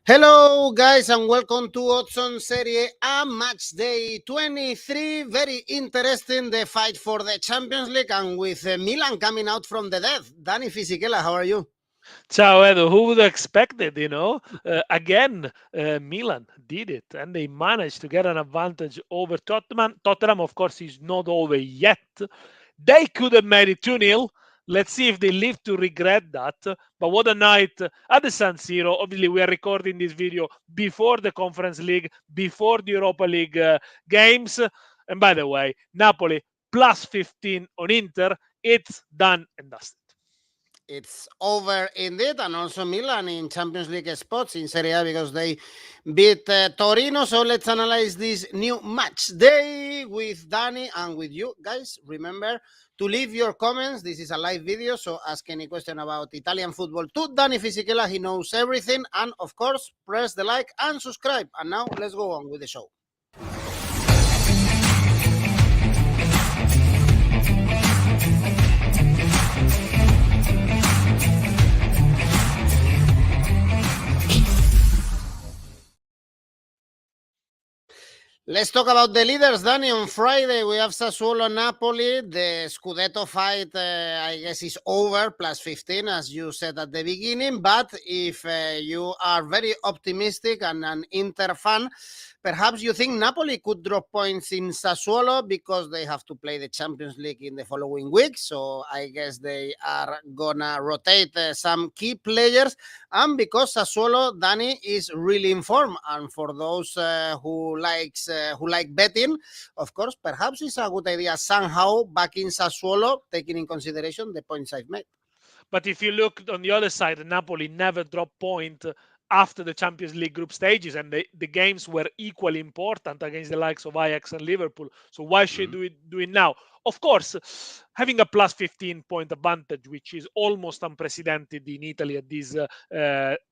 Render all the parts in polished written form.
Hello, guys, and welcome to Odds Serie A Match Day 23. Very interesting, the fight for the Champions League, and with Milan coming out from the death. Daniele Fisichella, how are you? Ciao Edo, who would have expected, again, Milan did it and they managed to get an advantage over Tottenham. Tottenham, of course, is not over yet. They could have made it 2-0. Let's see if they live to regret that. But what a night at the San Siro. Obviously, we are recording this video before the Conference League, before the Europa League games. And by the way, Napoli plus 15 on Inter. It's done and dusted. It's over indeed, and also Milan in Champions League spots in Serie A because they beat Torino. So let's analyze this new match day with Danny and with you guys. Remember to leave your comments. This is a live video, so ask any question about Italian football to Danny Fisichella. He knows everything. And of course, press the like and subscribe. And now let's go on with the show. Let's talk about the leaders, Danny. On Friday, we have Sassuolo Napoli. The Scudetto fight, I guess, is over, plus 15, as you said at the beginning. But if you are very optimistic and an Inter fan, perhaps you think Napoli could drop points in Sassuolo because they have to play the Champions League in the following week. So I guess they are going to rotate some key players. And because Sassuolo, Danny, is really in form. And for those who like betting, of course, perhaps it's a good idea somehow back in Sassuolo, taking in consideration the points I've made. But if you look on the other side, Napoli never dropped point after the Champions League group stages, and the games were equally important against the likes of Ajax and Liverpool. So why should we do it now? Of course, having a plus 15 point advantage, which is almost unprecedented in Italy at this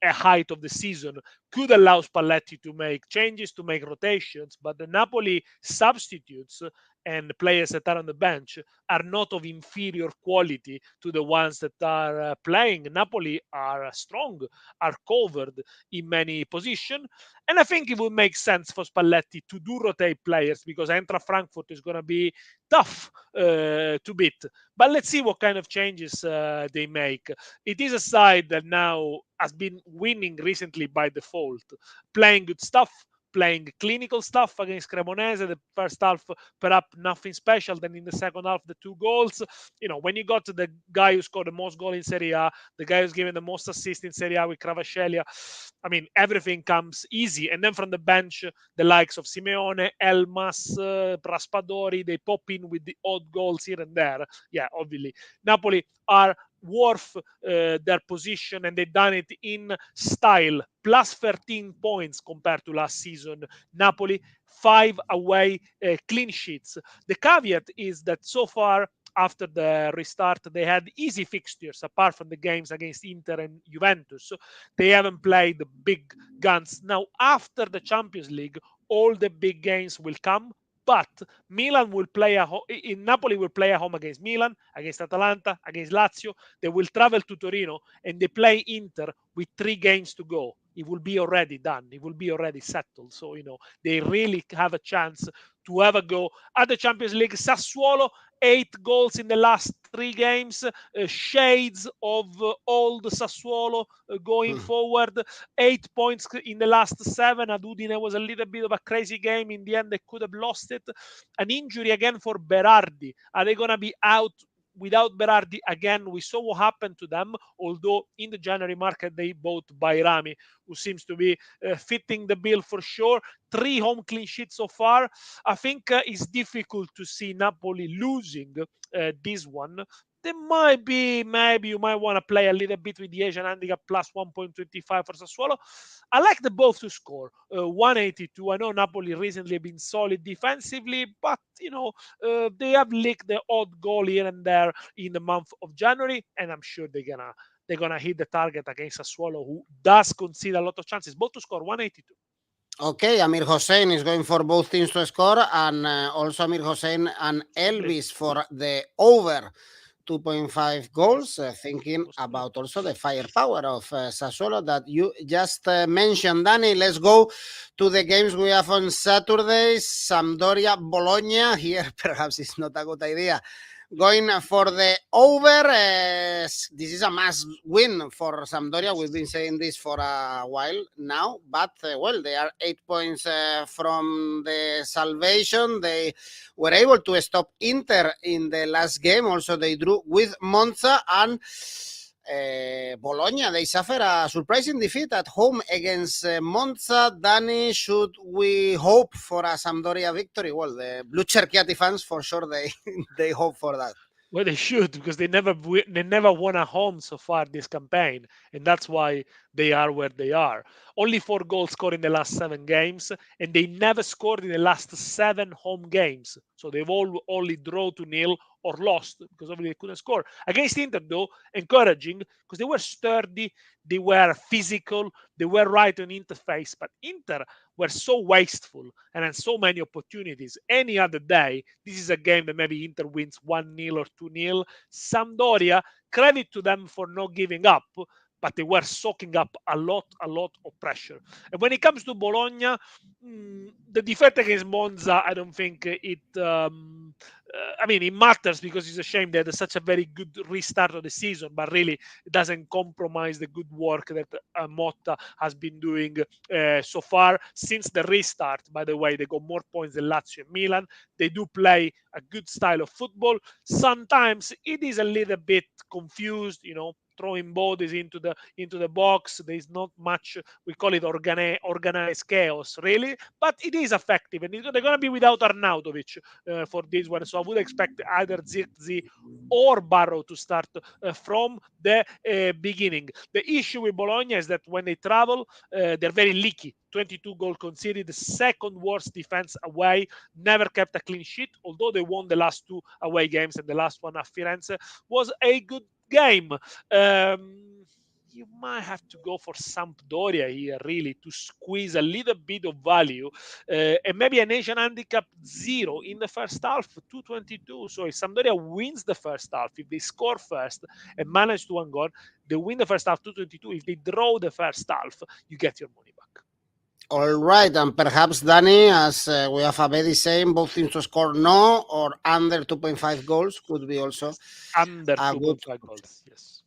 height of the season, could allow Spalletti to make changes, to make rotations. But the Napoli substitutes and players that are on the bench are not of inferior quality to the ones that are playing. Napoli are strong, are covered in many positions. And I think it would make sense for Spalletti to do rotate players because Eintracht Frankfurt is going to be tough to beat. But let's see what kind of changes they make. It is a side that now has been winning recently by default, playing good stuff, playing clinical stuff against Cremonese. The first half, perhaps nothing special. Then in the second half, the 2 goals. When you got to the guy who scored the most goal in Serie A, the guy who's given the most assist in Serie A with Cravascelia, I mean, everything comes easy. And then from the bench, the likes of Simeone, Elmas, Raspadori, they pop in with the odd goals here and there. Yeah, obviously. Napoli are worth their position, and they've done it in style. Plus 13 points compared to last season. Napoli, 5 away clean sheets. The caveat is that so far, after the restart, they had easy fixtures apart from the games against Inter and Juventus. So they haven't played the big guns. Now, after the Champions League, all the big games will come. But Milan will play in Napoli will play at home against Milan, against Atalanta, against Lazio. They will travel to Torino and they play Inter with 3 games to go. It will be already done. It will be already settled. So, they really have a chance to have a go at the Champions League. Sassuolo, 8 goals in the last 3 games. Shades of old Sassuolo going forward. 8 points in the last 7. At Udine was a little bit of a crazy game. In the end, they could have lost it. An injury again for Berardi. Are they going to be out without Berardi again? We saw what happened to them, although in the January market they bought Bairami, who seems to be fitting the bill for sure. 3 home clean sheets so far. I think it's difficult to see Napoli losing this one. There might be, maybe you might want to play a little bit with the Asian handicap plus 1.25 for Sassuolo. I like the both to score 182. I know Napoli recently have been solid defensively, but they have leaked the odd goal here and there in the month of January, and I'm sure they're gonna hit the target against Sassuolo, who does concede a lot of chances. Both to score 182. Okay, Amir Hossein is going for both teams to score, and also Amir Hossein and Elvis for the over 2.5 goals, thinking about also the firepower of Sassuolo that you just mentioned. Danny, let's go to the games we have on Saturday. Sampdoria, Bologna. Here, perhaps it's not a good idea. Going for the over. This is a must win for Sampdoria. We've been saying this for a while now, but well, they are 8 points from the salvation. They were able to stop Inter in the last game. Also, they drew with Monza, and Bologna, they suffer a surprising defeat at home against Monza. Danny, should we hope for a Sampdoria victory? Well, the Blue Cerchiati fans, for sure, they hope for that. Well, they should, because they never won at home so far this campaign, and that's why they are where they are. Only 4 goals scored in the last 7 games, and they never scored in the last 7 home games. So they've all only draw to nil or lost because obviously they couldn't score. Against Inter, though, encouraging because they were sturdy, they were physical, they were right on interface, but Inter were so wasteful and had so many opportunities. Any other day, this is a game that maybe Inter wins 1-0 or 2-0. Sampdoria, credit to them for not giving up, but they were soaking up a lot of pressure. And when it comes to Bologna, the defeat against Monza, I don't think it it matters because it's a shame they had such a very good restart of the season, but really it doesn't compromise the good work that Motta has been doing so far since the restart. By the way, they got more points than Lazio and Milan. They do play a good style of football. Sometimes it is a little bit confused, throwing bodies into the box. There's not much, we call it organized chaos, really, but it is effective, and they're going to be without Arnautovic for this one. So I would expect either Zirkzee or Barrow to start from the beginning. The issue with Bologna is that when they travel, they're very leaky. 22 goals conceded, the second worst defense away, never kept a clean sheet, although they won the last 2 away games, and the last one at Firenze was a good game. You might have to go for Sampdoria here, really, to squeeze a little bit of value, and maybe an Asian handicap 0 in the first half, 222. So if Sampdoria wins the first half, if they score first and manage to one goal, they win the first half, 222. If they draw the first half, you get your money back. All right, and perhaps, Danny, as we have already saying, both teams to score no or under 2.5 goals could be also under 2.5 goals, yes.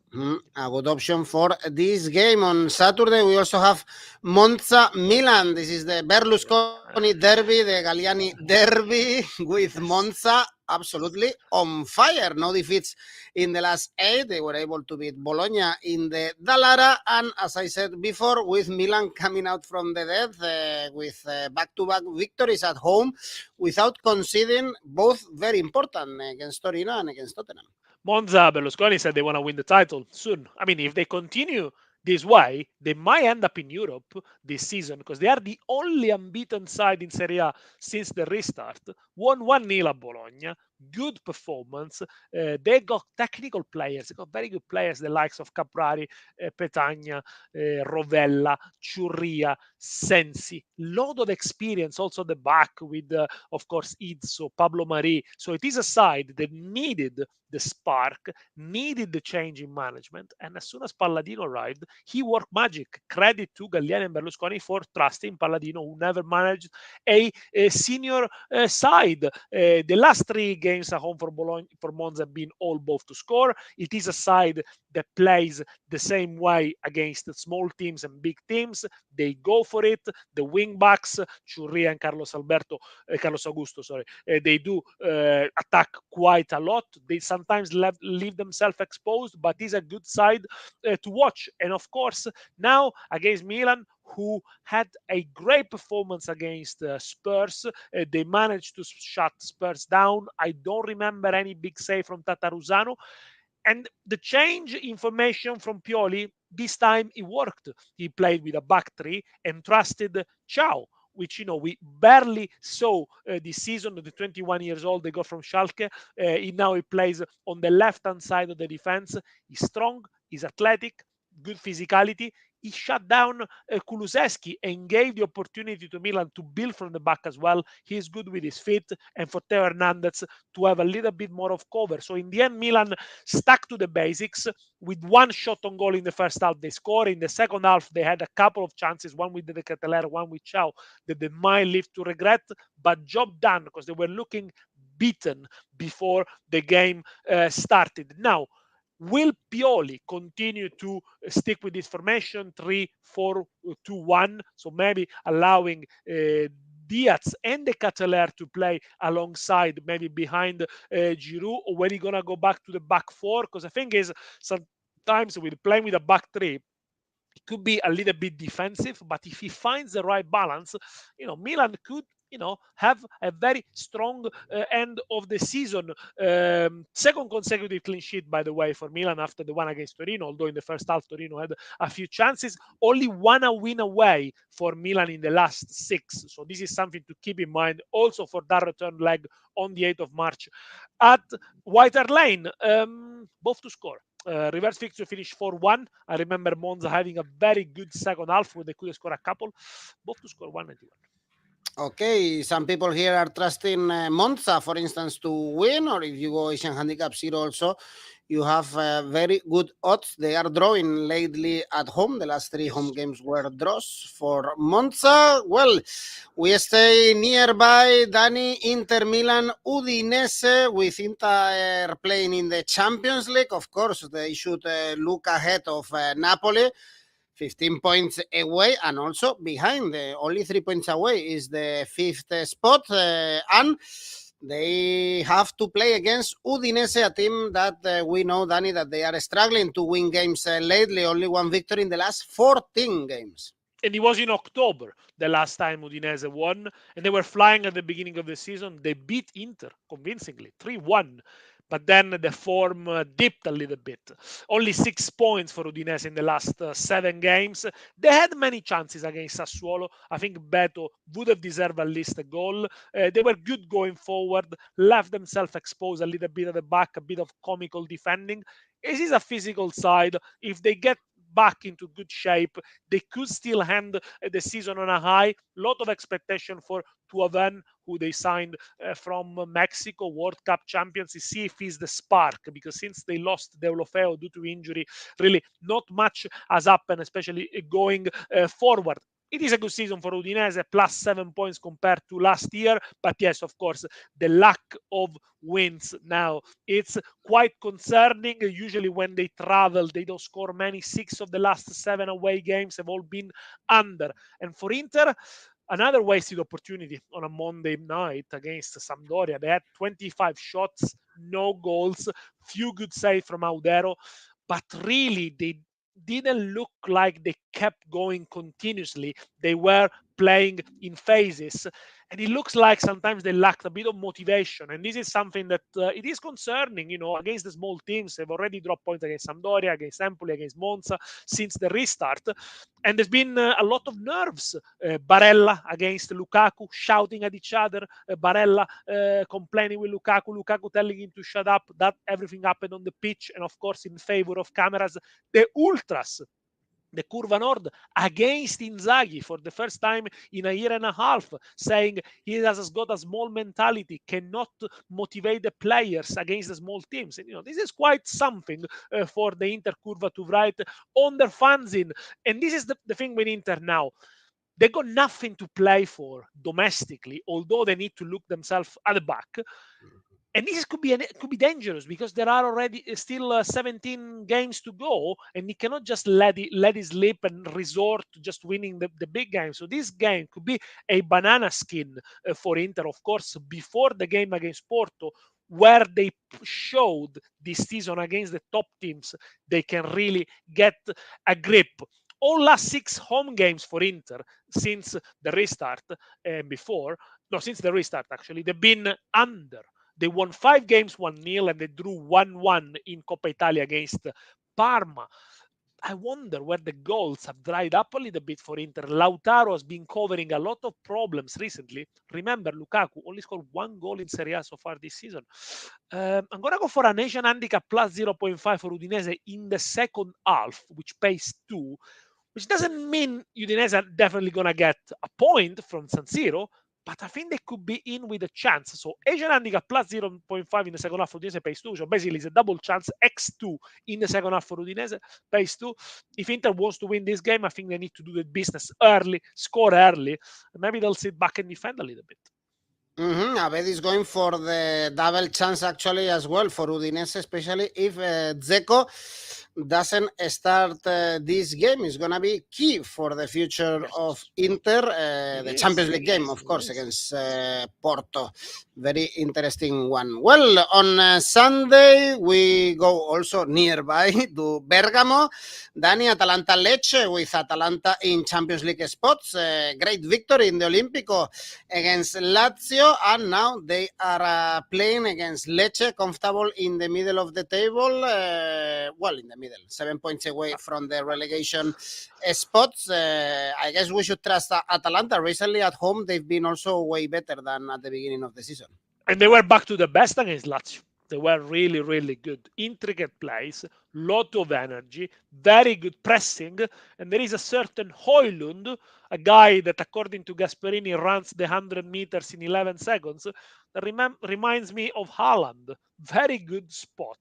A good option for this game. On Saturday, we also have Monza Milan. This is the Berlusconi derby, the Galliani derby, with Monza absolutely on fire. No defeats in the last 8. They were able to beat Bologna in the Dallara, and as I said before, with Milan coming out from the dead with back-to-back victories at home without conceding, both very important against Torino and against Tottenham. Monza, Berlusconi said they want to win the title soon. I mean, if they continue this way, they might end up in Europe this season because they are the only unbeaten side in Serie A since the restart. Won 1-0 at Bologna. Good performance. They got technical players. They got very good players, the likes of Caprari, Petagna, Rovella, Churria, Sensi. Lot of experience also at the back with, of course, Izzo, Pablo Mari. So it is a side that needed the spark, needed the change in management. And as soon as Palladino arrived, he worked magic. Credit to Galliani and Berlusconi for trusting Palladino, who never managed a senior side. The last 3 games at home for Monza have been all both to score. It is a side that plays the same way against small teams and big teams. They go for it. The wing backs, Churria and Carlos Augusto, they do attack quite a lot. They sometimes leave themselves exposed, but it's a good side to watch. And of course, now against Milan, who had a great performance against Spurs. They managed to shut Spurs down. I don't remember any big save from Tataruzano. And the change information from Pioli, this time it worked. He played with a back 3 and trusted Ciao, which, we barely saw this season. The 21 years old they got from Schalke. Now he plays on the left-hand side of the defense. He's strong, he's athletic, good physicality. he shut down Kulusevski and gave the opportunity to Milan to build from the back as well. He's good with his feet, and for Teo Hernandez to have a little bit more of cover. So in the end, Milan stuck to the basics with one shot on goal in the first half. They score. In the second half, they had a couple of chances, one with De Ketelaere, one with Ciao, that they might live to regret, but job done because they were looking beaten before the game started. Now, will Pioli continue to stick with this formation 3-4-2-1? So maybe allowing Diaz and De Ketelaere to play alongside, maybe behind Giroud, or when he gonna go back to the back four? Because the thing is, sometimes with playing with a back three, it could be a little bit defensive, but if he finds the right balance, Milan could, have a very strong end of the season. Second consecutive clean sheet, by the way, for Milan after the one against Torino, although in the first half Torino had a few chances. Only one win away for Milan in the last 6. So this is something to keep in mind also for that return leg on the 8th of March at White Hart Lane. Both to score. Reverse fixture finished 4-1. I remember Monza having a very good second half where they could score a couple. Both to score 1-1. Okay, some people here are trusting Monza, for instance, to win, or if you go Asian Handicap Zero also, you have very good odds. They are drawing lately at home. The last 3 home games were draws for Monza. Well, we stay nearby, Danny. Inter Milan, Udinese, with Inter playing in the Champions League. Of course, they should look ahead of Napoli. 15 points away, and also behind, only 3 points away is the 5th spot, and they have to play against Udinese, a team that we know, Danny, that they are struggling to win games lately. Only 1 victory in the last 14 games. And it was in October the last time Udinese won, and they were flying at the beginning of the season. They beat Inter convincingly, 3-1. But then the form dipped a little bit. Only 6 points for Udinese in the last 7 games. They had many chances against Sassuolo. I think Beto would have deserved at least a goal. They were good going forward, left themselves exposed a little bit at the back, a bit of comical defending. This is a physical side. If they get back into good shape, they could still end the season on a high. Lot of expectation for Tuaven, who they signed from Mexico, World Cup champions. You see if he's the spark, because since they lost Deulofeu due to injury, really not much has happened, especially going forward. It is a good season for Udinese, plus 7 points compared to last year. But yes, of course, the lack of wins now, it's quite concerning. Usually when they travel, they don't score many. 6 of the last 7 away games have all been under. And for Inter, another wasted opportunity on a Monday night against Sampdoria. They had 25 shots, no goals, few good saves from Audero, but really they didn't look like they kept going continuously. They were playing in phases, and it looks like sometimes they lacked a bit of motivation, and this is something that it is concerning. Against the small teams, they've already dropped points against Sampdoria, against Empoli, against Monza since the restart, and there's been a lot of nerves. Barella against Lukaku, shouting at each other, Barella complaining with Lukaku telling him to shut up. That everything happened on the pitch, and of course in favor of cameras. The ultras, the Curva Nord, against Inzaghi for the first time in a year and a half, saying he has got a small mentality, cannot motivate the players against the small teams. And this is quite something for the Inter Curva to write on their fanzine. And this is the thing with Inter now. They got nothing to play for domestically, although they need to look themselves at the back. And this could be dangerous, because there are already still 17 games to go, and he cannot just let it slip and resort to just winning the big game. So this game could be a banana skin for Inter, of course, before the game against Porto, where they showed this season against the top teams they can really get a grip. All last 6 home games for Inter since the restart, since the restart actually, they've been under. They won 5 games 1-0, and they drew 1-1 in Coppa Italia against Parma. I wonder where the goals have dried up a little bit for Inter. Lautaro has been covering a lot of problems recently. Remember, Lukaku only scored 1 goal in Serie A so far this season. I'm going to go for an Asian handicap plus 0.5 for Udinese in the second half, which pays 2. which doesn't mean Udinese are definitely going to get a point from San Siro, but I think they could be in with a chance. So Asian handicap plus 0.5 in the second half for Udinese pays 2. So basically it's a double chance, X2 in the second half for Udinese pays 2. If Inter wants to win this game, I think they need to do the business early, score early, and maybe they'll sit back and defend a little bit. Abed is going for the double chance actually as well for Udinese, especially if Dzeko doesn't start this game. It's going to be key for the future of Inter, the Champions League game, of course, against Porto. Very interesting one. Well, on Sunday, we go also nearby to Bergamo. Dani, Atalanta Lecce, with Atalanta in Champions League spots. Great victory in the Olimpico against Lazio, and now they are playing against Lecce, comfortable in the middle of the table. Well, in the middle, 7 points away from the relegation spots. I guess we should trust Atalanta. Recently at home, they've been also way better than at the beginning of the season. And they were back to the best against Lazio. They were really, really good. Intricate plays, lot of energy, very good pressing. And there is a certain Højlund, a guy that, according to Gasperini, runs the 100 meters in 11 seconds. That reminds me of Haaland. Very good spot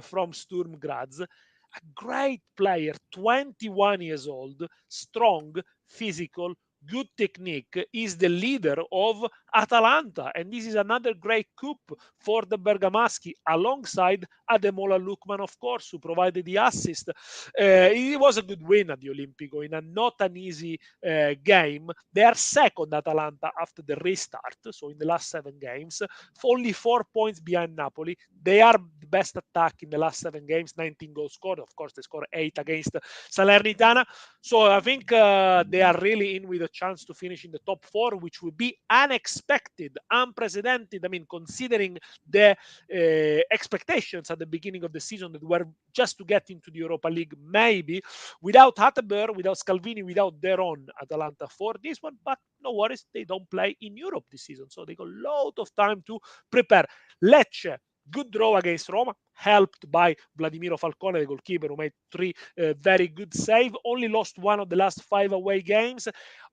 from Sturm Graz. A great player, 21 years old, strong, physical, good technique, is the leader of Atalanta. And this is another great coup for the Bergamaschi, alongside Ademola Lookman, of course, who provided the assist. It was a good win at the Olimpico in a not an easy game. They are second, Atalanta, after the restart, so in the last 7 games, only 4 points behind Napoli. They are the best attack in the last 7 games, 19 goals scored. Of course, they scored 8 against Salernitana. So I think they are really in with a chance to finish in the top 4, which would be unexpected, unprecedented. I mean, considering the expectations at the beginning of the season that were just to get into the Europa League, maybe without Hatteberg, without Scalvini, without their own Atalanta for this one. But no worries, they don't play in Europe this season, so they got a lot of time to prepare. Lecce, good draw against Roma, helped by Vladimiro Falcone, the goalkeeper, who made 3 very good saves. Only lost 1 of the last 5 away games.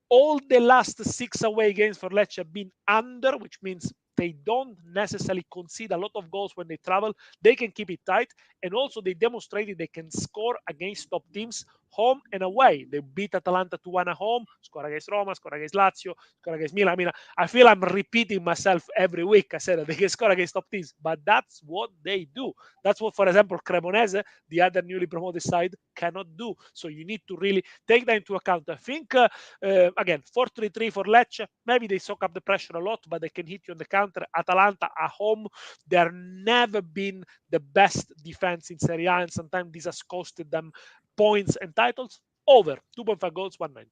All the last 6 away games for Lecce have been under, which means they don't necessarily concede a lot of goals when they travel. They can keep it tight, and also they demonstrated they can score against top teams home and away. They beat Atalanta 2-1 at home, score against Roma, score against Lazio, score against Milan. I mean, I feel I'm repeating myself every week. I said that they can score against top teams, but that's what they do. That's what, for example, Cremonese, the other newly promoted side, cannot do. So you need to really take that into account. I think, again, 4-3-3 for Lecce. Maybe they soak up the pressure a lot, but they can hit you on the counter. Atalanta at home, they're never been the best defense in Serie A, and sometimes this has costed them points and titles. Over 2.5 goals, 190.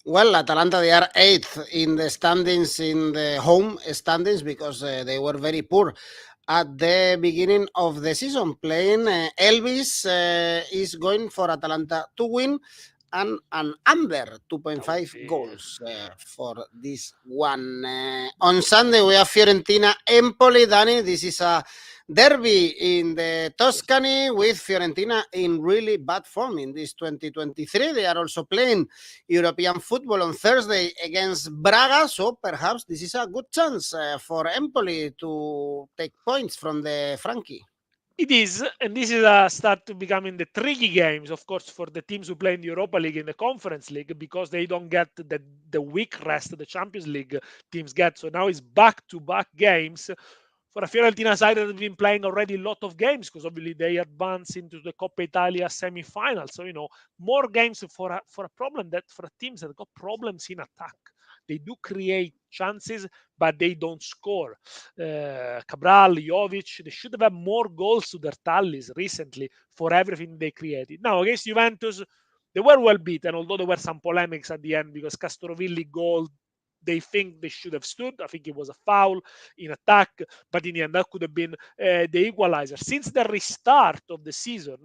Well, Atalanta, they are 8th in the standings, in the home standings, because they were very poor at the beginning of the season playing. Elvis is going for Atalanta to win, and an under 2.5 goals for this one. On Sunday, we have Fiorentina Empoli. Dani, this is a derby in the Tuscany, with Fiorentina in really bad form in this 2023. They are also playing European football on Thursday against Braga, so perhaps this is a good chance for Empoli to take points from the Frankie. It is, and this is a start to becoming the tricky games, of course, for the teams who play in the Europa League and the Conference League, because they don't get the week rest the Champions League teams get. So now it's back-to-back games. For a Fiorentina side that have been playing already a lot of games, because obviously they advance into the Coppa Italia semi-final. So, more games for a problem that for teams that got problems in attack. They do create chances, but they don't score. Cabral, Jovic, they should have had more goals to their tallies recently for everything they created. Now, against Juventus, they were well beaten, although there were some polemics at the end because Castrovilli goal, they think they should have stood. I think it was a foul in attack, but in the end, that could have been the equalizer. Since the restart of the season,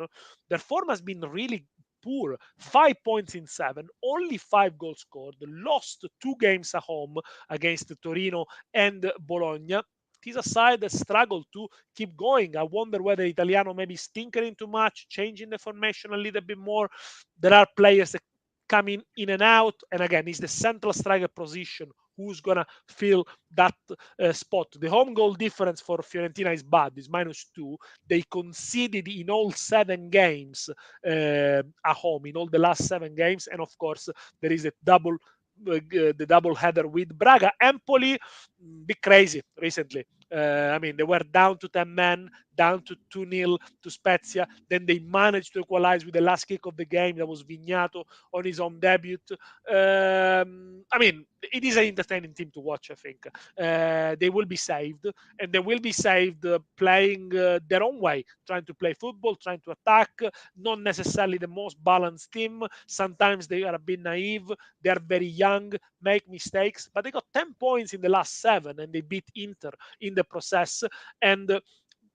their form has been really poor. 5 points in 7, only 5 goals scored, lost 2 games at home against Torino and Bologna. is a side that struggled to keep going. I wonder whether Italiano maybe is tinkering too much, changing the formation a little bit more. There are players that come in and out, and again, it's the central striker position who's gonna fill that spot. The home goal difference for Fiorentina is bad, it's -2. They conceded in all 7 games at home, in all the last 7 games, and of course there is a the double header with Braga. Empoli, bit crazy recently. I mean, they were down to 10 men, down to 2-0 to Spezia. Then they managed to equalize with the last kick of the game. That was Vignato on his own debut. I mean, it is an entertaining team to watch, I think. They will be saved, and they will be saved playing their own way, trying to play football, trying to attack, not necessarily the most balanced team. Sometimes they are a bit naive. They are very young, make mistakes, but they got 10 points in the last 7, and they beat Inter in the process. And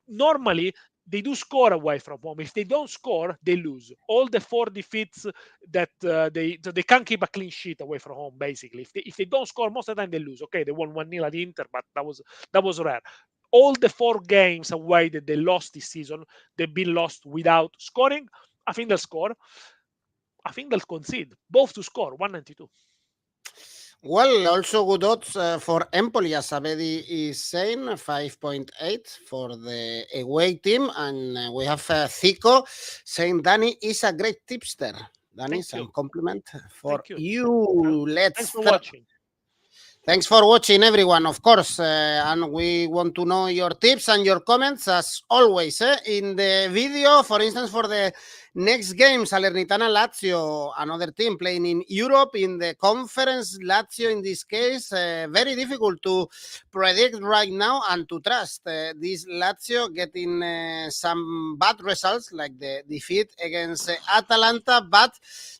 normally, they do score away from home. If they don't score, they lose. All the 4 defeats that they can't keep a clean sheet away from home. Basically, if they don't score, most of the time they lose. Okay, they won 1-0 at Inter, but that was rare. All the 4 games away that they lost this season, they've been lost without scoring. I think they'll score. I think they'll concede both to score 192. Well, also good odds for Empoli, as Abedi is saying, 5.8 for the away team. And we have Zico saying Danny is a great tipster. Danny, some compliment for you. Thanks for watching. Thanks for watching, everyone, of course. And we want to know your tips and your comments, as always. In the video, for instance, for the next game, Salernitana Lazio, another team playing in Europe, in the conference. Lazio, in this case, very difficult to predict right now and to trust. This Lazio getting some bad results, like the defeat against Atalanta. But,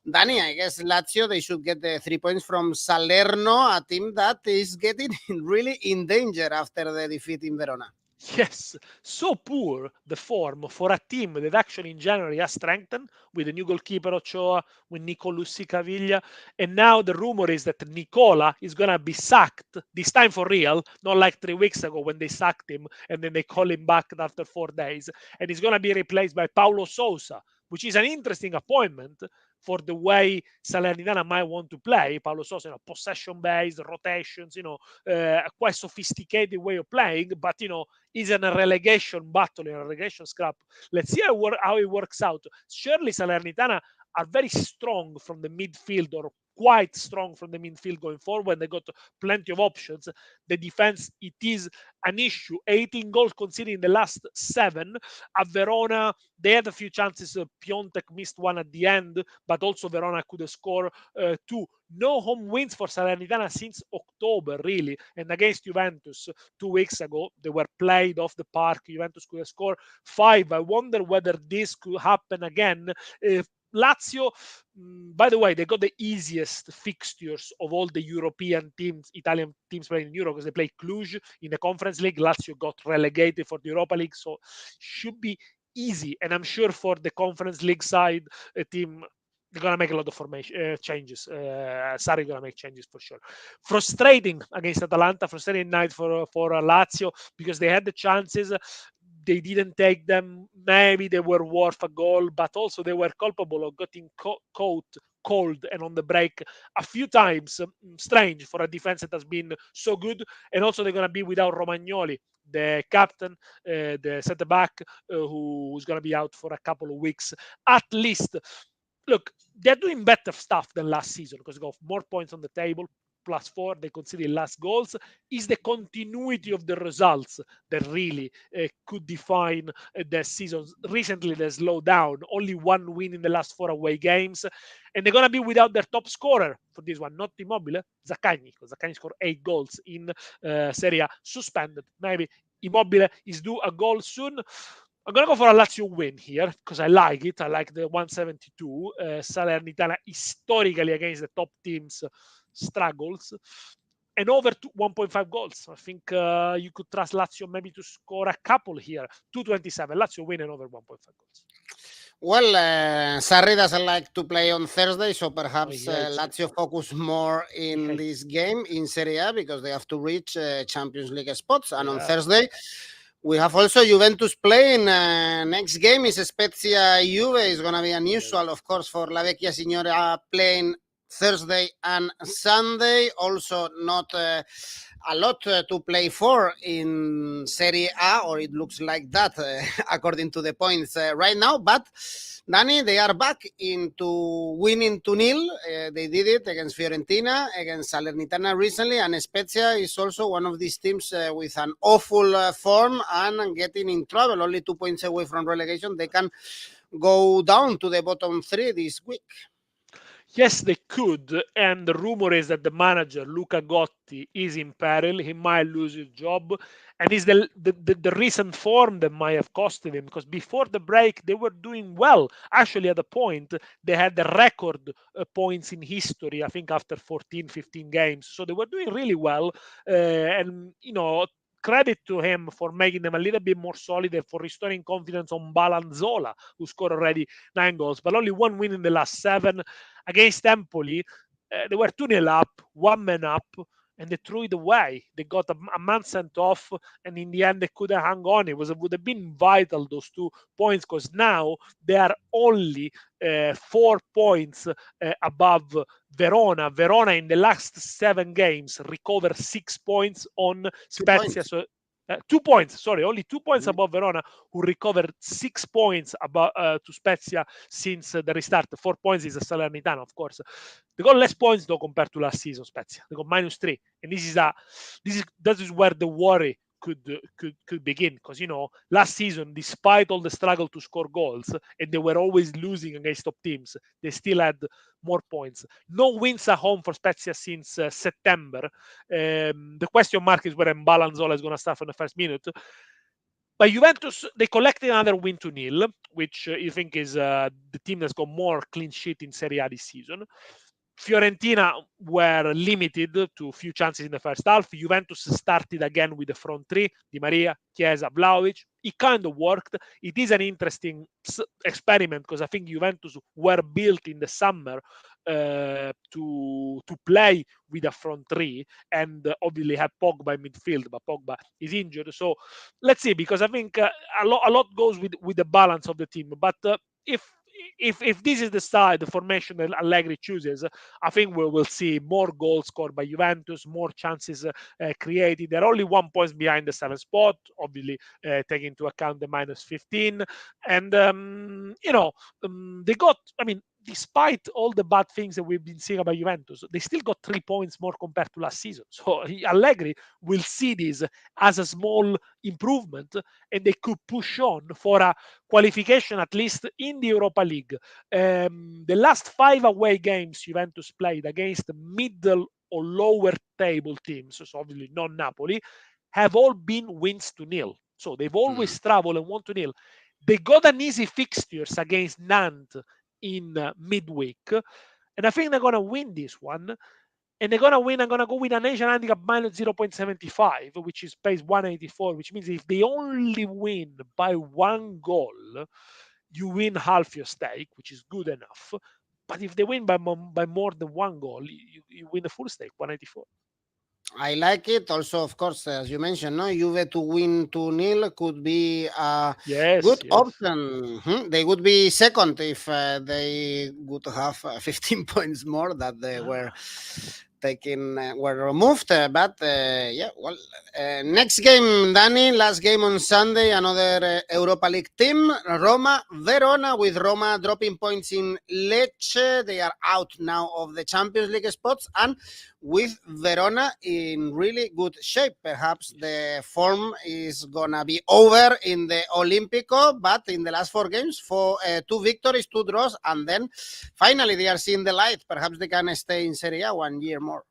Danny, I guess Lazio, they should get the 3 points from Salerno, a team that is getting really in danger after the defeat in Verona. Yes, so poor the form for a team that actually in January has strengthened with the new goalkeeper Ochoa, with Nico Caviglia, and now the rumor is that Nicola is going to be sacked, this time for real, not like 3 weeks ago when they sacked him and then they call him back after 4 days, and he's going to be replaced by Paulo Sousa, which is an interesting appointment for the way Salernitana might want to play. Paulo Sousa, possession-based, rotations, a quite sophisticated way of playing, but, is in a relegation battle, in a relegation scrap. Let's see how it works out. Surely Salernitana are very strong from the midfield, or quite strong from the midfield going forward. They got plenty of options. The defense, it is an issue. 18 goals conceded in the last 7. At Verona, they had a few chances. Piontek missed one at the end, but also Verona could score 2. No home wins for Salernitana since October, really. And against Juventus 2 weeks ago, they were played off the park. Juventus could score 5. I wonder whether this could happen again. Lazio, by the way, they got the easiest fixtures of all the European teams, Italian teams playing in Europe, because they play Cluj in the Conference League. Lazio got relegated for the Europa League, so should be easy. And I'm sure for the Conference League side team, they're going to make a lot of formation changes. Sarri going to make changes for sure. Frustrating against Atalanta, frustrating night for Lazio, because they had the chances. They didn't take them. Maybe they were worth a goal, but also they were culpable of getting caught cold and on the break a few times. Strange for a defense that has been so good. And also they're going to be without Romagnoli, the captain, the centre back, who's going to be out for a couple of weeks at least. Look, they're doing better stuff than last season because they got more points on the table, +4. They conceded less goals. Is the continuity of the results that really could define the season. Recently, they slowed down. Only 1 win in the last 4 away games. And they're going to be without their top scorer for this one, not Immobile, Zaccagni, because Zaccagni scored 8 goals in Serie A, suspended. Maybe Immobile is due a goal soon. I'm going to go for a Lazio win here because I like it. I like the 172. Salernitana historically against the top teams struggles. And over 1.5 goals. I think you could trust Lazio maybe to score a couple here. 227. Lazio win and over 1.5 goals. Well, Sarri doesn't like to play on Thursday, so perhaps Lazio focus more in this game in Serie A because they have to reach Champions League spots. And on Thursday, we have also Juventus playing. Next game is Spezia Juve. It's going to be unusual, of course, for La Vecchia Signora playing Thursday and Sunday. Also, not a lot to play for in Serie A, or it looks like that according to the points right now. But Danny, they are back into winning 2-0. They did it against Fiorentina, against Salernitana recently, and Spezia is also one of these teams with an awful form and getting in trouble. Only 2 points away from relegation. They can go down to the bottom three this week. Yes, they could, and the rumor is that the manager, Luca Gotti, is in peril. He might lose his job, and it's the recent form that might have costed him, because before the break, they were doing well. Actually, at the point, they had the record points in history, I think, after 14, 15 games. So they were doing really well, and, credit to him for making them a little bit more solid and for restoring confidence on Balanzola, who scored already 9 goals, but only 1 win in the last 7. Against Empoli, they were 2-0 up, 1 man up, and they threw it away. They got a man sent off, and in the end, they couldn't hang on. It would have been vital, those 2 points, because now they are only 4 points above Verona. Verona, in the last 7 games, recovered 6 points on Spezia. So 2 points, sorry, only 2 points above Verona, who recovered 6 points above to Spezia since the restart. 4 points is a Salernitana, of course. They got less points though compared to last season. Spezia, they got -3, and that is where the worry could begin, because last season, despite all the struggle to score goals, and they were always losing against top teams, they still had more points. No wins at home for Spezia since September. The question mark is where Balanzola is going to start from the first minute. By Juventus, they collected another win 2-0, which you think is the team that's got more clean sheet in Serie A this season. Fiorentina were limited to a few chances in the first half. Juventus started again with the front three: Di Maria, Chiesa, Vlahovic. It kind of worked. It is an interesting experiment, because I think Juventus were built in the summer to play with a front three, and obviously had Pogba in midfield, but Pogba is injured. So let's see, because I think a lot goes with the balance of the team. But if this is the formation that Allegri chooses, I think we will see more goals scored by Juventus, more chances created. They're only 1 point behind the 7th spot, obviously taking into account the -15. And, they got, despite all the bad things that we've been seeing about Juventus, they still got 3 points more compared to last season. So Allegri will see this as a small improvement, and they could push on for a qualification, at least in the Europa League. The last 5 away games Juventus played against middle or lower table teams, so obviously not Napoli, have all been wins 2-0. So they've always traveled and won 2-0. They got an easy fixtures against Nantes in midweek, and I think they're going to win this one. And they're going to win. I'm going to go with an Asian handicap -0.75, which is pays 184, which means if they only win by 1 goal, you win half your stake, which is good enough. But if they win by more than 1 goal, you win the full stake, 184. I like it. Also, of course, as you mentioned, Juve to win 2-0 could be a good option. They would be second if they would have 15 points more that they were removed. But next game, Danny, last game on Sunday, another Europa League team, Roma, Verona, with Roma dropping points in Lecce. They are out now of the Champions League spots, and with Verona in really good shape. Perhaps the form is gonna be over in the Olimpico, but in the last 4 games, 2 victories, 2 draws, and then finally they are seeing the light. Perhaps they can stay in Serie A 1 year more.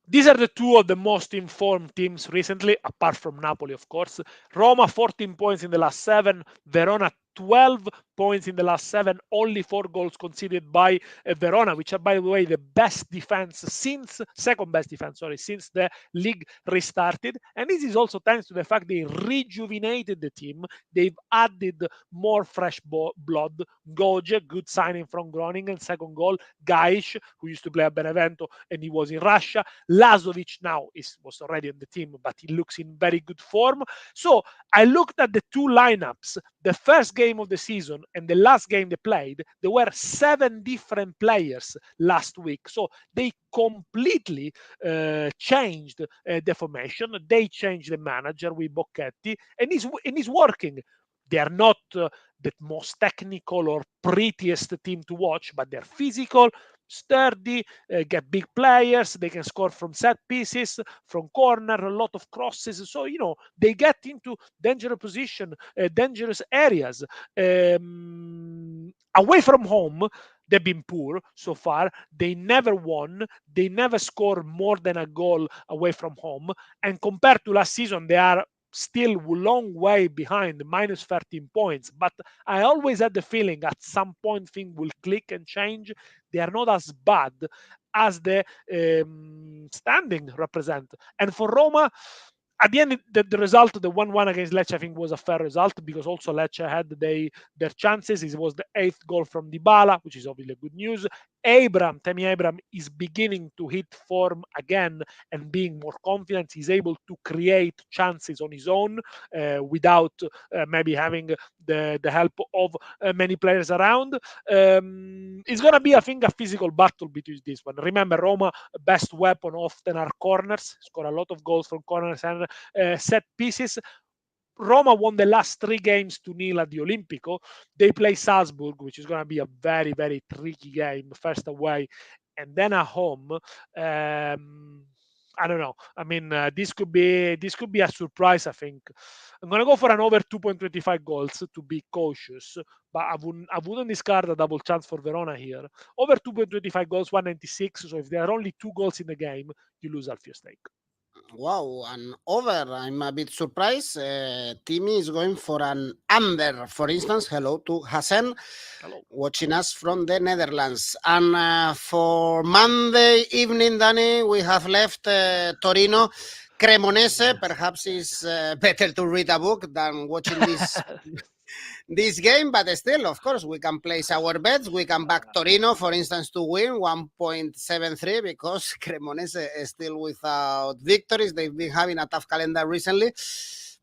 These are the 2 of the most informed teams recently, apart from Napoli, of course. Roma, 14 points in the last 7. Verona, 12 points in the last 7, only 4 goals conceded by Verona, which are, by the way, the best defense second best defense, since the league restarted. And this is also thanks to the fact they rejuvenated the team. They've added more fresh blood. Goje, good signing from Groningen, second goal. Gaish, who used to play at Benevento and he was in Russia. Lazovic now was already on the team, but he looks in very good form. So I looked at the two lineups, the first game of the season and the last game they played. There were 7 different players last week. So they completely changed the formation. They changed the manager with Bocchetti, and it's working. They are not the most technical or prettiest team to watch, but they're physical, sturdy, get big players. They can score from set pieces, from corner, a lot of crosses. So, they get into dangerous areas. Away from home, they've been poor so far. They never won. They never scored more than a goal away from home. And compared to last season, they are still a long way behind, minus 13 points. But I always had the feeling at some point things will click and change. They are not as bad as the standing represent. And for Roma, at the end, the result, the 1-1 against Lecce, I think was a fair result, because also Lecce had their chances. It was the 8th goal from Dybala, which is obviously good news. Tammy Abraham is beginning to hit form again and being more confident. He's able to create chances on his own without maybe having the help of many players around. It's going to be, I think, a physical battle between this one. Remember, Roma best weapon often are corners. Score a lot of goals from corners and set pieces. Roma won the last 3 games 2-0 at the Olimpico. They play Salzburg, which is going to be a very, very tricky game, first away and then at home. I don't know. I mean, this could be a surprise, I think. I'm going to go for an over 2.25 goals to be cautious, but I wouldn't discard a double chance for Verona here. Over 2.25 goals, 196. So if there are only 2 goals in the game, you lose half your stake. Wow, an over. I'm a bit surprised. Timmy is going for an under, for instance. Hello to Hassan, watching us from the Netherlands. And for Monday evening, Danny, we have left Torino. Cremonese, perhaps it's better to read a book than watching this game, but still, of course, we can place our bets. We can back Torino, for instance, to win 1.73 because Cremonese is still without victories. They've been having a tough calendar recently.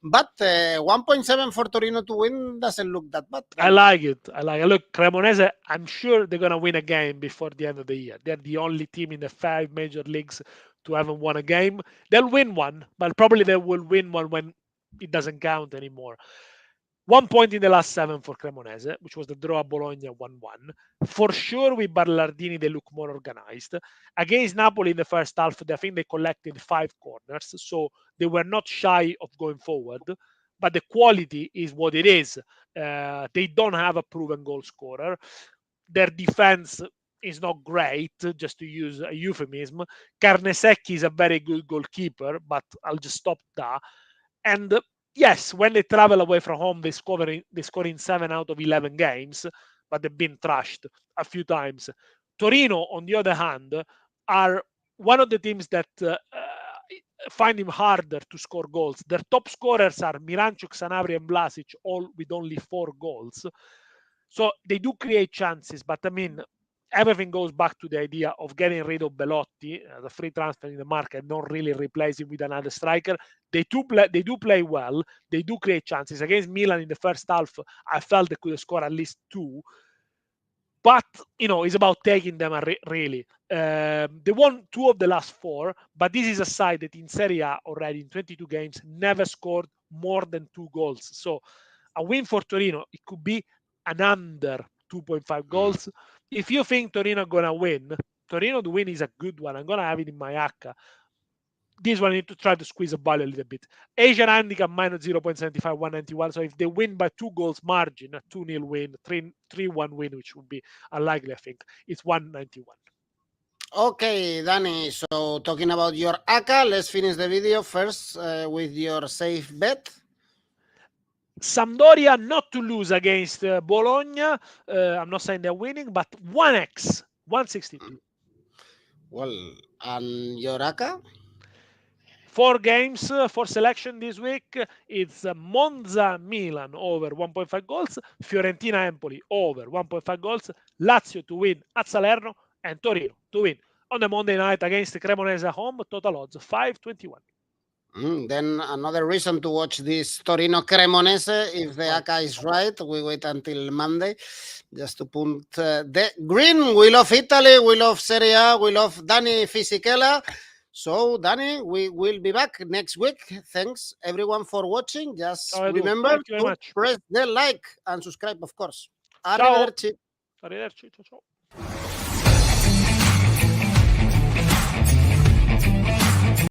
But 1.7 for Torino to win doesn't look that bad. I like it. Look, Cremonese, I'm sure they're going to win a game before the end of the year. They're the only team in the 5 major leagues to haven't won a game. They'll win one, but probably they will win one when it doesn't count anymore. 1 point in the last 7 for Cremonese, which was the draw at Bologna 1-1. For sure, with Ballardini, they look more organized. Against Napoli in the first half, I think they collected 5 corners, so they were not shy of going forward. But the quality is what it is. They don't have a proven goal scorer. Their defense is not great, just to use a euphemism. Carnesecchi is a very good goalkeeper, but I'll just stop there. And yes, when they travel away from home, they score in 7 out of 11 games, but they've been trashed a few times. Torino, on the other hand, are one of the teams that find him harder to score goals. Their top scorers are Miranchuk, Sanabria, and Vlasic, all with only 4 goals. So they do create chances, but I mean, everything goes back to the idea of getting rid of Belotti, the free transfer in the market, not really replacing with another striker. They do play well. They do create chances. Against Milan in the first half, I felt they could have scored at least 2. But, it's about taking them really. They won 2 of the last 4, but this is a side that in Serie A already in 22 games never scored more than 2 goals. So a win for Torino, it could be an under 2.5 goals. If you think Torino are going to win, Torino to win is a good one. I'm going to have it in my akka. This one I need to try to squeeze a value a little bit. Asian handicap minus 0.75, 191. So if they win by 2 goals margin, a 2-0 win, 3-1 win, which would be unlikely, I think, it's 191. Okay, Danny. So talking about your akka, let's finish the video first with your safe bet. Sampdoria not to lose against Bologna. I'm not saying they're winning, but 1x, 162. Well, and Yoraka? 4 games for selection this week. It's Monza Milan over 1.5 goals, Fiorentina Empoli over 1.5 goals, Lazio to win at Salerno, and Torino to win on the Monday night against Cremonese at home. Total odds 521. Then another reason to watch this Torino Cremonese, if the AK is right, we wait until Monday just to put the green. We love Italy, we love Serie A, we love Dani Fisichella. So, Dani, we will be back next week. Thanks everyone for watching. Just remember to press the like and subscribe, of course. Arrivederci. Arrivederci. Ciao, ciao.